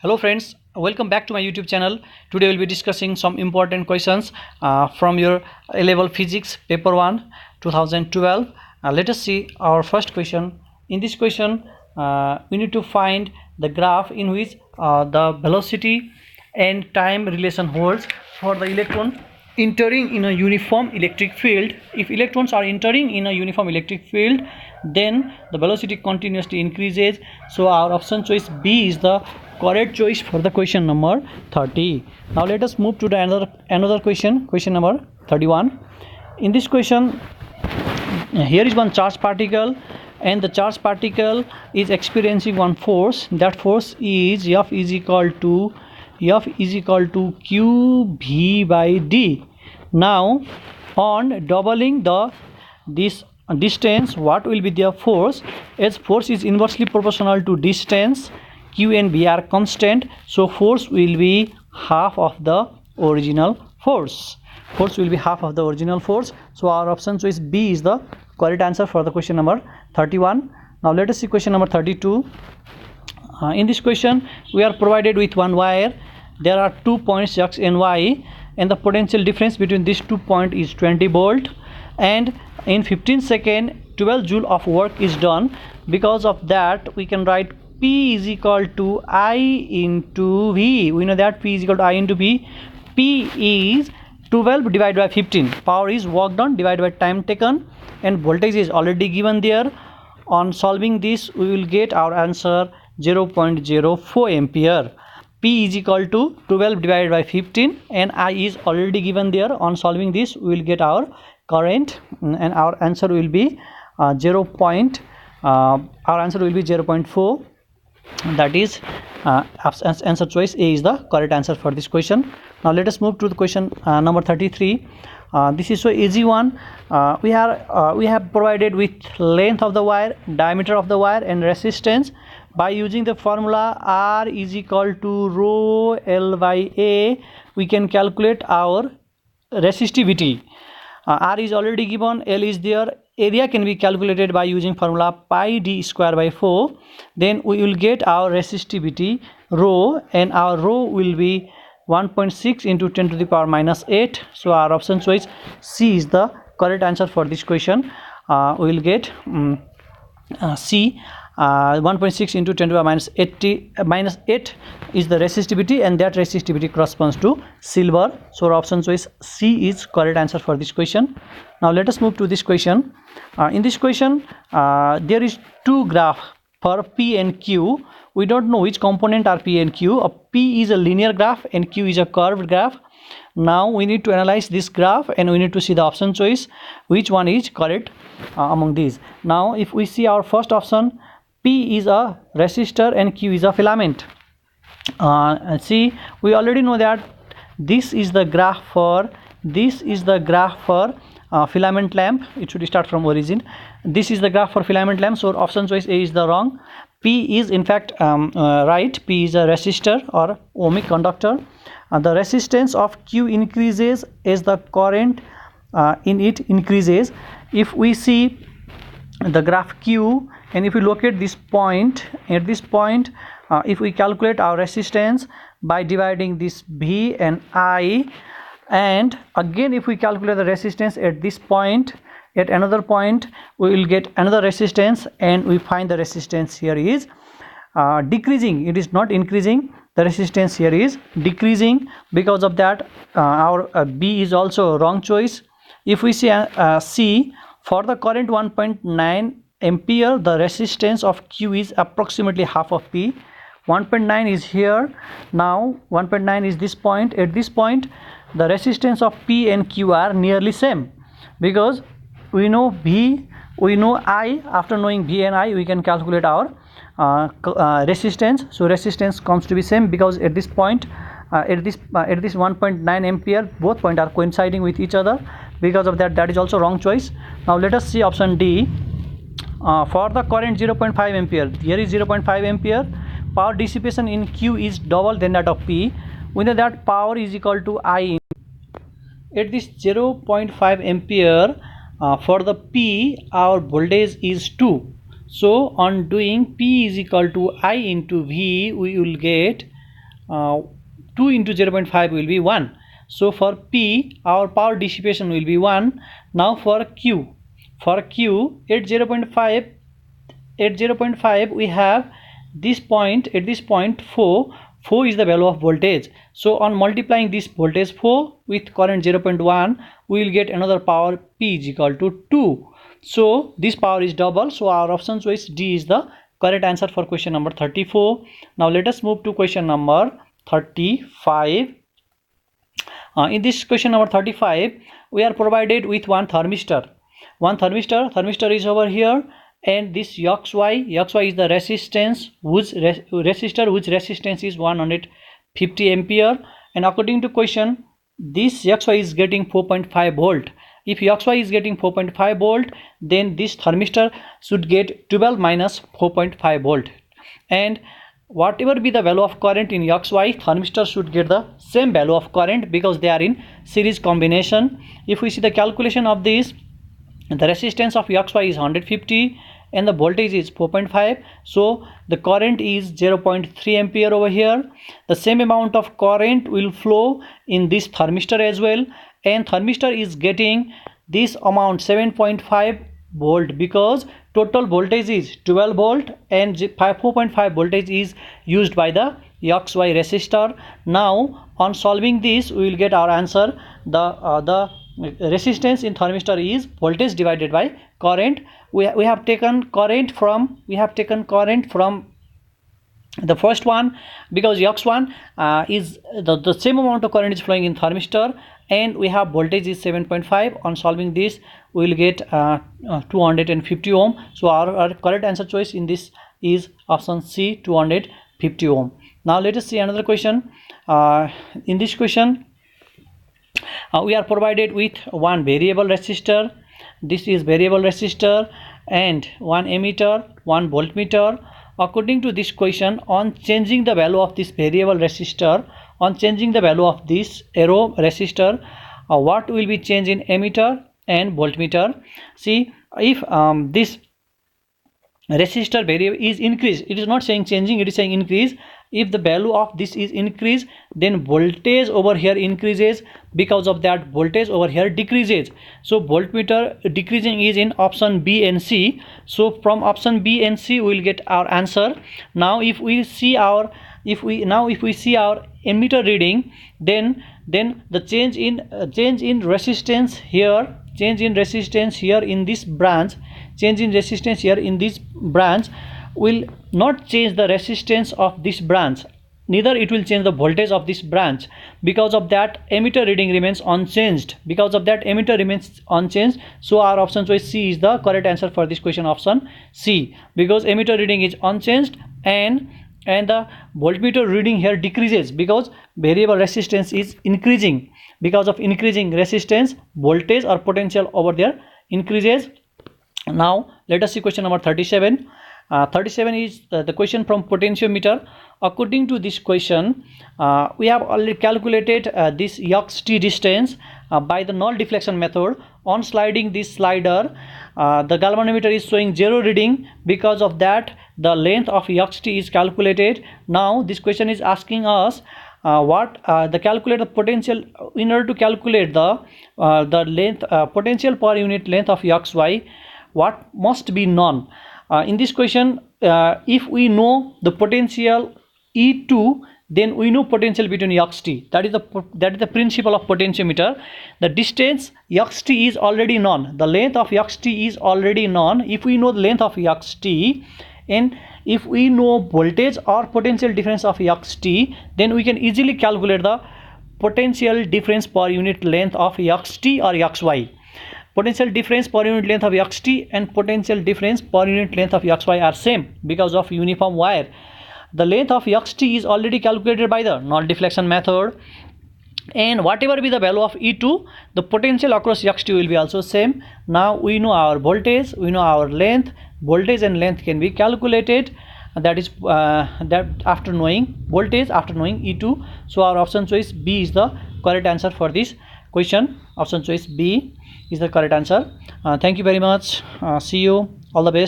Hello friends, welcome back to my YouTube channel. Today we'll be discussing some important questions from your A-level physics paper 1 2012. Let us see our first question. In this question we need to find the graph in which the velocity and time relation holds for the electron entering in a uniform electric field. If electrons are entering in a uniform electric field, then the velocity continuously increases. So our option choice B is the correct choice for the question number 30. Now let us move to the another question number 31. In this question, here is one charged particle, and the charged particle is experiencing one force. That force is F is equal to QV by D. Now on doubling this distance, what will be their force? As force is inversely proportional to distance, Q and V are constant, so force will be half of the original force. So our option choice B is the correct answer for the question number 31. Now let us see question number 32. In this question we are provided with one wire. There are 2 points X and Y, and the potential difference between these 2 points is 20 volt, and in 15 seconds 12 joule of work is done. Because of that, we can write P is equal to I into V. We know that P is equal to I into V. P is 12 divided by 15. Power is work done divided by time taken, and voltage is already given there. On solving this, we will get our answer 0.04 ampere. P is equal to 12 divided by 15, and I is already given there. On solving this, we will get our current, and our answer will be 0.4. That is answer choice A is the correct answer for this question. Now let us move to the question number 33. This is so easy one. We have provided with length of the wire, diameter of the wire, and resistance. By using the formula R is equal to rho L by A, we can calculate our resistivity. R is already given, L is there. Area can be calculated by using formula pi d square by 4. Then we will get our resistivity rho, and our rho will be 1.6 into 10 to the power minus 8. So our option choice C is the correct answer for this question. We will get C. 1.6 into 10 to the power minus 8 is the resistivity, and that resistivity corresponds to silver. So our option choice C is correct answer for this question. Now let us move to this question. In this question there is two graphs for P and Q. We don't know which component are P and Q. P is a linear graph and Q is a curved graph. Now we need to analyze this graph, and we need to see the option choice, which one is correct among these. Now if we see our first option, P is a resistor and Q is a filament. See, we already know that this is the graph for filament lamp. It should start from origin. This is the graph for filament lamp, so option choice A is the wrong. P is in fact right. P is a resistor or ohmic conductor. The resistance of Q increases as the current in it increases. If we see the graph Q, and if we locate this point, at this point if we calculate our resistance by dividing this V and I, and again if we calculate the resistance at this point, at another point we will get another resistance, and we find the resistance here is decreasing. It is not increasing. The resistance here is decreasing. Because of that, our B is also wrong choice. If we see C, for the current 1.9 ampere, the resistance of Q is approximately half of P. 1.9 is here. Now 1.9 is this point. At this point the resistance of P and Q are nearly same, because we know V, we know I. After knowing V and I, we can calculate our resistance. So resistance comes to be same, because at this point at this 1.9 ampere, both points are coinciding with each other. Because of that, that is also wrong choice. Now let us see option D. For the current 0.5 ampere, here is 0.5 ampere. Power dissipation in Q is double than that of P. We know that power is equal to I. At this 0.5 ampere, for the P, our voltage is 2. So on doing P is equal to I into V, we will get 2 into 0.5 will be 1. So for P, our power dissipation will be 1. Now for Q at 0.5 we have this point. At this point 4 is the value of voltage. So on multiplying this voltage 4 with current 0.1, we will get another power P is equal to 2. So this power is double. So our option choice D is the correct answer for question number 34. Now let us move to question number 35. In this question number 35, we are provided with one thermistor. Thermistor is over here, and this XY is the resistance, whose resistance is 150 ampere. And according to question, this XY is getting 4.5 volt. If XY is getting 4.5 volt, then this thermistor should get 12 minus 4.5 volt. And whatever be the value of current in XY, thermistor should get the same value of current because they are in series combination. If we see the calculation of this, the resistance of XY is 150 and the voltage is 4.5. So the current is 0.3 ampere over here. The same amount of current will flow in this thermistor as well, and thermistor is getting this amount 7.5 volt because total voltage is 12 volt and 4.5 voltage is used by the XY resistor. Now on solving this, we will get our answer. The resistance in thermistor is voltage divided by current. We have taken current from the first one because X1 is the same amount of current is flowing in thermistor, and we have voltage is 7.5. On solving this, we will get 250 ohm. So our correct answer choice in this is option C, 250 ohm. Now let us see another question. In this question, we are provided with one variable resistor. This is variable resistor, and one ammeter, one voltmeter. According to this question, on changing the value of this variable resistor, on changing the value of this arrow resistor, what will be changed in ammeter and voltmeter? See, if this resistor variable is increased, it is not saying changing, it is saying increase. If the value of this is increased, then voltage over here increases. Because of that, voltage over here decreases. So voltmeter decreasing is in option B and C. So from option B and C, we will get our answer. Now if we see our ammeter reading, then the change in resistance here, in this branch will not change the resistance of this branch, neither it will change the voltage of this branch. Because of that, ammeter reading remains unchanged. So our option choice C is the correct answer for this question, option C, because ammeter reading is unchanged and the voltmeter reading here decreases because variable resistance is increasing. Because of increasing resistance, voltage or potential over there increases. Now let us see question number 37. 37 is the question from potentiometer. According to this question, we have already calculated this xt distance by the null deflection method. On sliding this slider, the galvanometer is showing 0 reading. Because of that, the length of xt is calculated. Now this question is asking us the calculate the potential. In order to calculate the length potential per unit length of xy, what must be known? In this question, if we know the potential E2, then we know potential between xt. That is the principle of potentiometer. The distance xt is already known. The length of xt is already known. If we know the length of xt, and if we know voltage or potential difference of xt, then we can easily calculate the potential difference per unit length of xt or xy. Potential difference per unit length of xt and potential difference per unit length of xy are same because of uniform wire. The length of xt is already calculated by the null deflection method, and whatever be the value of E2, the potential across xt will be also same. Now we know our voltage, we know our length. Voltage and length can be calculated. That is that after knowing voltage, after knowing E2. So our option choice B is the correct answer for this question. Option choice B is the correct answer. Thank you very much. See you. All the best.